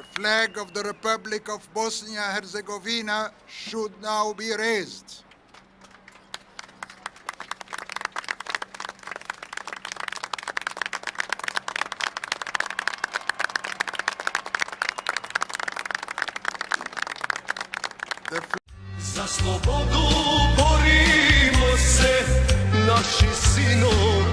The flag of the Republic of Bosnia-Herzegovina should now be raised. Za slobodu borimo se, naši sinovi.